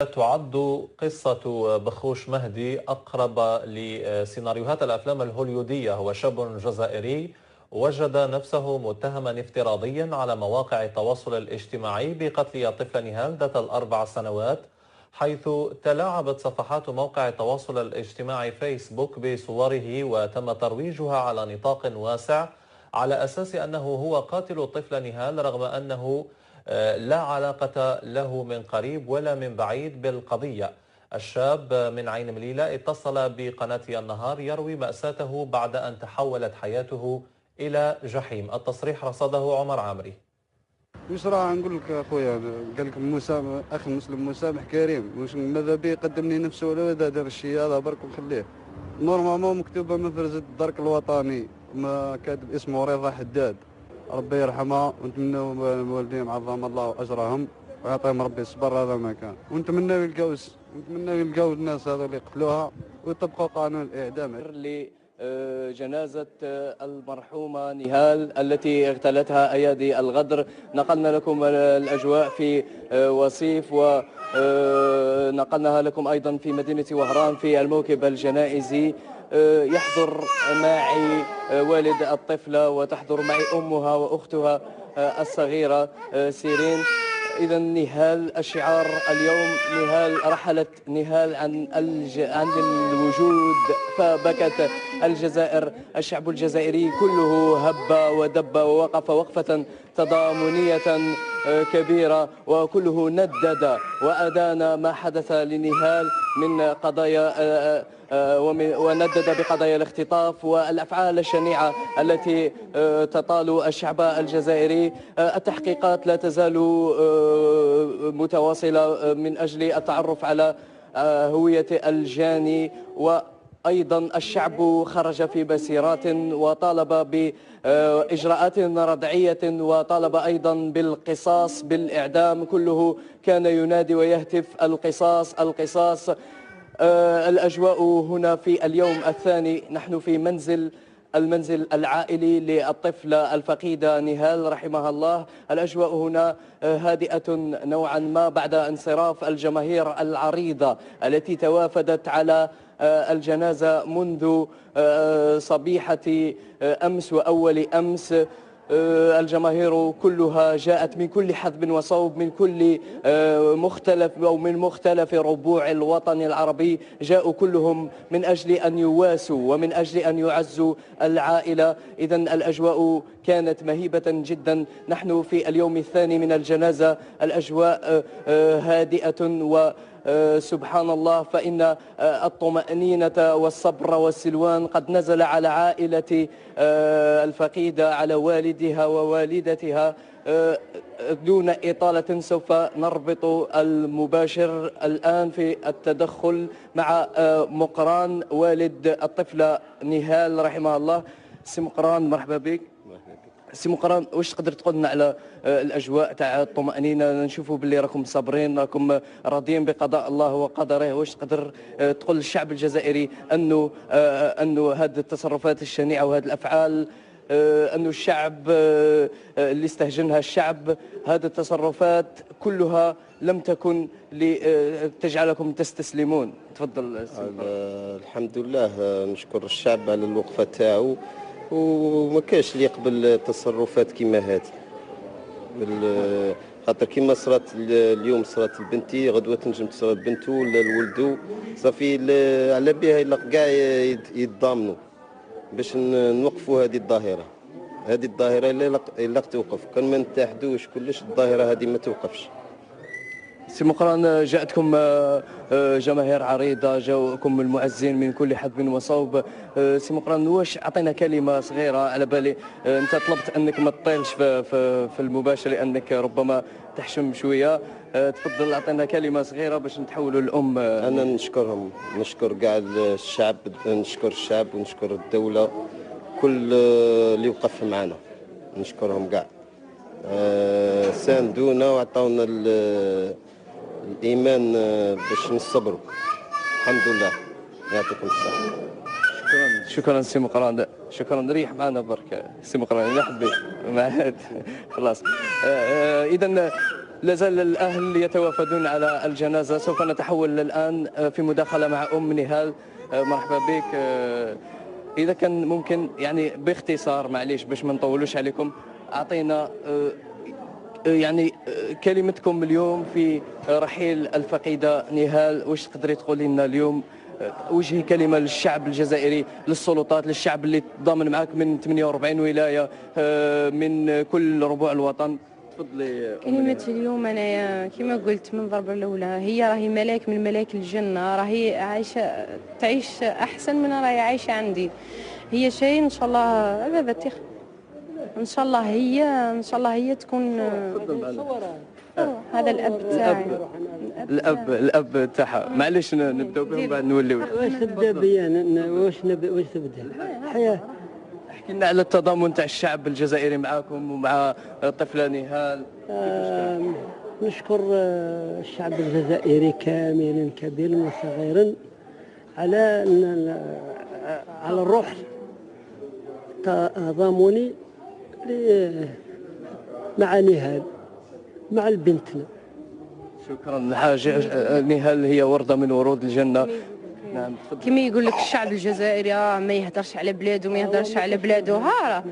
تعد قصة بخوش مهدي أقرب لسيناريوهات الأفلام الهوليودية. هو شاب جزائري وجد نفسه متهما افتراضيا على مواقع التواصل الاجتماعي بقتل طفل نهال ذات ال4 سنوات، حيث تلاعبت صفحات موقع التواصل الاجتماعي فيسبوك بصوره وتم ترويجها على نطاق واسع على أساس أنه هو قاتل الطفل نهال، رغم أنه لا علاقة له من قريب ولا من بعيد بالقضية. الشاب من عين مليلة اتصل بقناة النهار يروي مأساته بعد أن تحولت حياته إلى جحيم. التصريح رصده عمر عامري. واش راه نقول لك اخويا، قال لك اخي مسلم مسامح كريم، واش ماذا به يقدمني نفسه ولا دار الشيء هذا برك وخليه. نورمالمون مكتوبه مفرزة الدرك الوطني، ما كاتب اسمه رضا حداد، ربي يرحمها ونتمنوا الوالدين عظم الله اجرهم ويعطيهم ربي الصبر. هذا ما كان، ونتمنوا يلقاو الناس هذو اللي قتلوها ويطبقوا قانون الاعدام. جنازة المرحومة نهال التي اغتالتها أيادي الغدر. نقلنا لكم الأجواء في وصيف ونقلناها لكم أيضا في مدينة وهران في الموكب الجنائزي. يحضر معي والد الطفلة وتحضر معي أمها وأختها الصغيرة سيرين. إذا نهال، الشعار اليوم نهال، رحلت نهال عن الوجود فبكت الجزائر. الشعب الجزائري كله هب ودب ووقف وقفة تضامنية كبيرة، وكله ندد وأدان ما حدث لنهال من قضايا وندد بقضايا الاختطاف والأفعال الشنيعة التي تطال الشعب الجزائري. التحقيقات لا تزال متواصلة من أجل التعرف على هوية الجاني، وأيضا الشعب خرج في مسيرات وطالب بإجراءات ردعية وطالب أيضا بالقصاص بالإعدام. كله كان ينادي ويهتف القصاص القصاص. الأجواء هنا في اليوم الثاني، نحن في المنزل العائلي للطفلة الفقيدة نهال رحمها الله. الأجواء هنا هادئة نوعا ما بعد انصراف الجماهير العريضة التي توافدت على الجنازة منذ صبيحة أمس وأول أمس. الجماهير كلها جاءت من كل حدب وصوب، من كل مختلف أو من مختلف ربوع الوطن العربي، جاءوا كلهم من أجل أن يواسوا ومن أجل أن يعزوا العائلة. إذا الأجواء كانت مهيبة جدا. نحن في اليوم الثاني من الجنازة، الأجواء هادئة سبحان الله، فإن الطمأنينة والصبر والسلوان قد نزل على عائلة الفقيدة، على والدها ووالدتها. دون إطالة سوف نربط المباشر الآن في التدخل مع مقران والد الطفلة نهال رحمها الله. سي مقران، مرحبا بك. سي مقران، واش تقدر تقول لنا على الاجواء تاع الطمأنينة؟ نشوفوا باللي راكم صابرين، راكم راضيين بقضاء الله وقدره. واش تقدر تقول للشعب الجزائري انه هذه التصرفات الشنيعة وهذه الافعال، انه الشعب اللي استهجنها الشعب، هذه التصرفات كلها لم تكن لتجعلكم تستسلمون؟ تفضل. الحمد لله، نشكر الشعب على الوقفة تاعو، وما كاش اللي يقبل تصرفات كيما هذه. خاطر كيما صرات اليوم صرات لبنتي، غدوه تنجم تصرات بنته ولا لولدو، صافي على بها يلق كاع يتضامنوا باش نوقفوا هذه الظاهره. هذه الظاهره الا توقف، كان ما نتحدوش كلش الظاهره هذه ما توقفش. سي مقران، جاءتكم جماهير عريضة، جاءكم المعزين من كل حدب وصوب. سي مقران، واش عطينا كلمة صغيرة؟ على بالي انت طلبت انك ما تطيلش في المباشر لانك ربما تحشم شوية. تفضل اعطينا كلمة صغيرة باش نتحولوا الأم. انا نشكرهم، نشكر كاع الشعب، نشكر الشعب ونشكر الدولة، كل اللي وقف معنا نشكرهم كاع. ساندونا وعطاونا الإيمان باش نصبروا. الحمد لله، يعطيكم الصحة. شكرا سي مقران، شكرا. ريح معنا برك سي مقران، لا حبيت خلاص. إذا لازال الأهل يتوافدون على الجنازة. سوف نتحول الآن في مداخلة مع أم نهال. مرحبا بك. إذا كان ممكن يعني باختصار، معليش باش ما نطولوش عليكم، أعطينا يعني كلمتكم اليوم في رحيل الفقيدة نهال. واش تقدري تقولي لنا اليوم، وجهي كلمة للشعب الجزائري، للسلطات، للشعب اللي تضامن معك من 48 ولاية من كل ربوع الوطن؟ تفضلي. كلمتي اليوم أنا كما قلت من الضربة الأولى، هي راهي ملاك من ملاك الجنة، راهي عايشة تعيش أحسن من راهي عايشة عندي. هي شيء إن شاء الله هذا إن شاء الله هي تكون هذا الأب تاعي. الأب تاعها. معليش نبداو بهم بعد نوليو. واش تبدا بيا واش تبدا الحياة. احكي لنا على التضامن تاع الشعب الجزائري معاكم ومع الطفلة نهال. نشكر الشعب الجزائري كاملا كبيرا وصغيرا على الروح تضامني مع نهال، مع بنتنا. شكرا حاجة. نهال هي وردة من ورود الجنة. نعم كما يقول لك الشعب الجزائري ما يهدرش على بلاده، ما يهدرش على بلاده. ها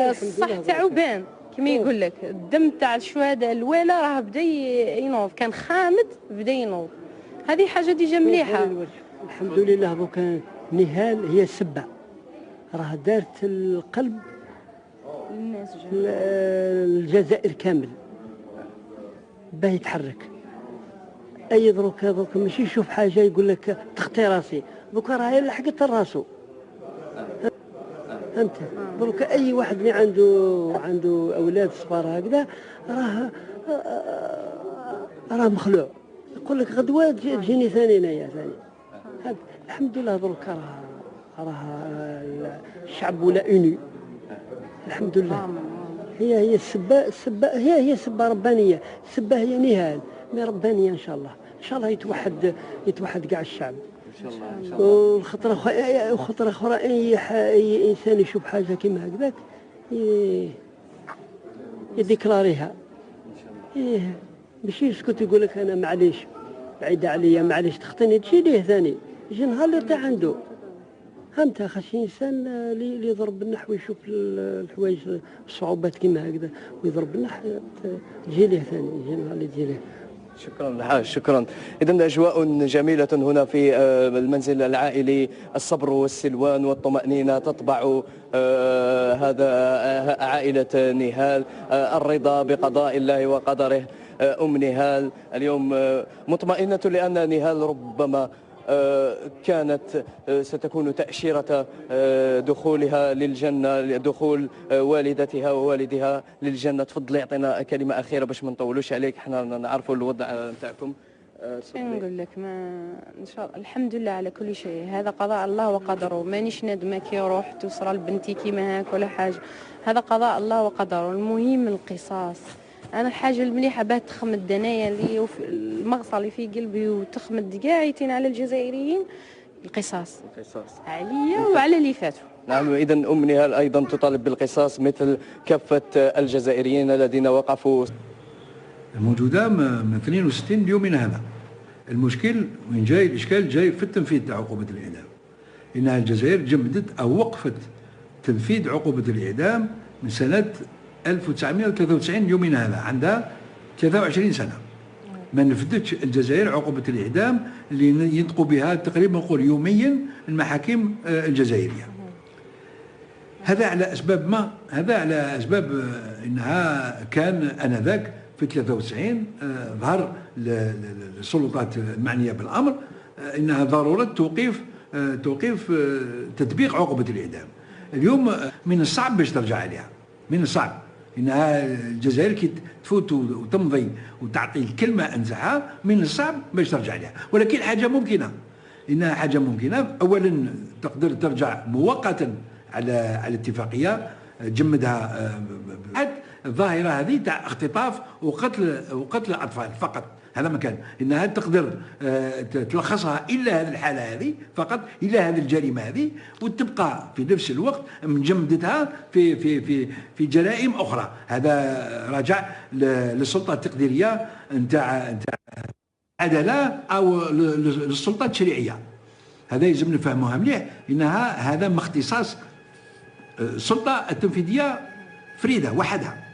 الصح تاعو بان كما يقول لك. الدم تاع الشهداء الوالا راه بدا ينوض، كان خامد بدا ينوض. هذه حاجه ديجا مليحه الحمد لله. دوكا نهال هي السبه، راه دارت القلب الناس الجزائر كامل باه يتحرك. اي دروك ماشي يشوف حاجه يقول لك تخطي راسي، دوكا راهي لحقت راسو. فهمت؟ دروك اي واحد اللي عنده اولاد صغار هكذا راه مخلوع، يقول لك غدوه تجيني ثاني انايا ثاني. الحمد لله دروك راه الشعب ولا اوني. الحمد لله. هي السبه هي السبه ربانيه. السبه هي نهال مي ربانيه. ان شاء الله يتوحد كاع الشعب ان شاء الله. وخطره اخرى اي انسان يشوف حاجه كيما هكذاك يديكلاريها. ماشي يسكت يقول لك انا معليش بعيده عليا، معليش تخطيني تجي ليه ثاني، يجي نهار اللي تاع عنده. فهمتها؟ خاص انسان اللي يضرب النحو ويشوف الحوايج الصعوبات كيما هكذا ويضرب النحو تجي ليه ثاني، يجي نهار اللي تجي ليه. شكرا الحاج. شكرا. إذن أجواء جميلة هنا في المنزل العائلي. الصبر والسلوان والطمأنينة تطبع هذا عائلة نهال. الرضا بقضاء الله وقدره. أم نهال اليوم مطمئنة لأن نهال ربما كانت ستكون تأشيرة دخولها للجنة، دخول والدتها ووالدها للجنة. تفضلي اعطينا كلمة أخيرة باش ما نطولوش عليك، احنا نعرفوا الوضع نتاعكم. نقول لك ما ان شاء الله الحمد لله على كل شيء، هذا قضاء الله وقدره. مانيش نادمه كي رحت وصرا لبنتي كيما هاك ولا حاجه، هذا قضاء الله وقدره. المهم القصاص. انا الحاجه المليحه باه تخمد دنايا اللي المغصه اللي في قلبي وتخمد كاع يتين على الجزائريين القصاص عليا وعلى اللي فاتوا. نعم. إذا أم نهال أيضا تطالب بالقصاص مثل كافة الجزائريين الذين وقفوا. موجودة من 62 ليومنا هذا. المشكل وين جاي؟ الإشكال جاي في التنفيذ تاع عقوبة الإعدام. إنها الجزائر جمدت أو وقفت تنفيذ عقوبة الإعدام من سنة 1993 ليومنا هذا، عندها 23 سنة ما نفذتش الجزائر عقوبة الإعدام اللي ينطقوا بها تقريبا نقول يوميا المحاكم الجزائرية. هذا على أسباب هذا على أسباب أنها كان آنذاك في 93 ظهر للسلطات المعنية بالأمر أنها ضرورة توقيف تطبيق عقوبة الإعدام. اليوم من الصعب باش ترجع عليها، من الصعب انها الجزائر كي تفوت وتمضي وتعطي الكلمه انزعها، من الصعب باش ترجع لها، ولكن حاجه ممكنه. انها حاجه ممكنه. اولا تقدر ترجع مؤقتا على اتفاقيه جمدها. الظاهره هذه تاع اختطاف وقتل الاطفال فقط، هذا ما كان انها تقدر تلخصها الا هذه الحاله هذه فقط، الا هذه الجريمه هذه، وتبقى في نفس الوقت مجمدتها في جرائم اخرى. هذا راجع للسلطه التقديريه نتاع العداله او للسلطه التشريعيه. هذا يلزم نفهموها مليح، انها هذا ما اختصاص السلطه التنفيذيه فريده وحدها.